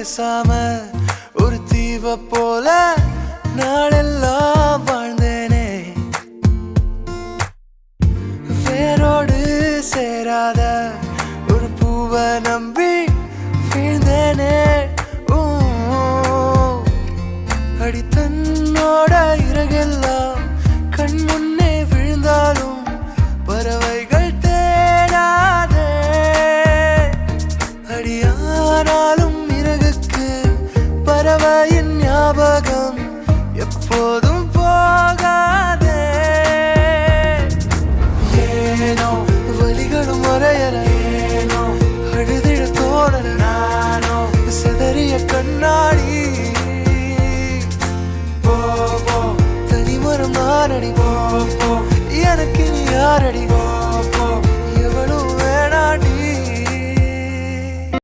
பேசாம ஒரு தீவ போல நாளெல்லாம் வாழ்ந்தேனே. வேரோடு சேராத ஒரு பூவை நம்பி வீழ்ந்தேனே. அடி தன்னோட இறகெல்லாம் கண் முன்னே விழுந்தாலும் பறவைகள் தேடாதே. அடியானாலும் இறகுக்கு பறவையின் ஞாபகம் எப்போதும் போகாதே. ஏனோ வலிகளும் மறையல, ஏனோ அழுதிட தோணல, நானோ செதறிய கண்ணாடி. தனிமரம் நானடி, எனக்கு நீ யாரடி?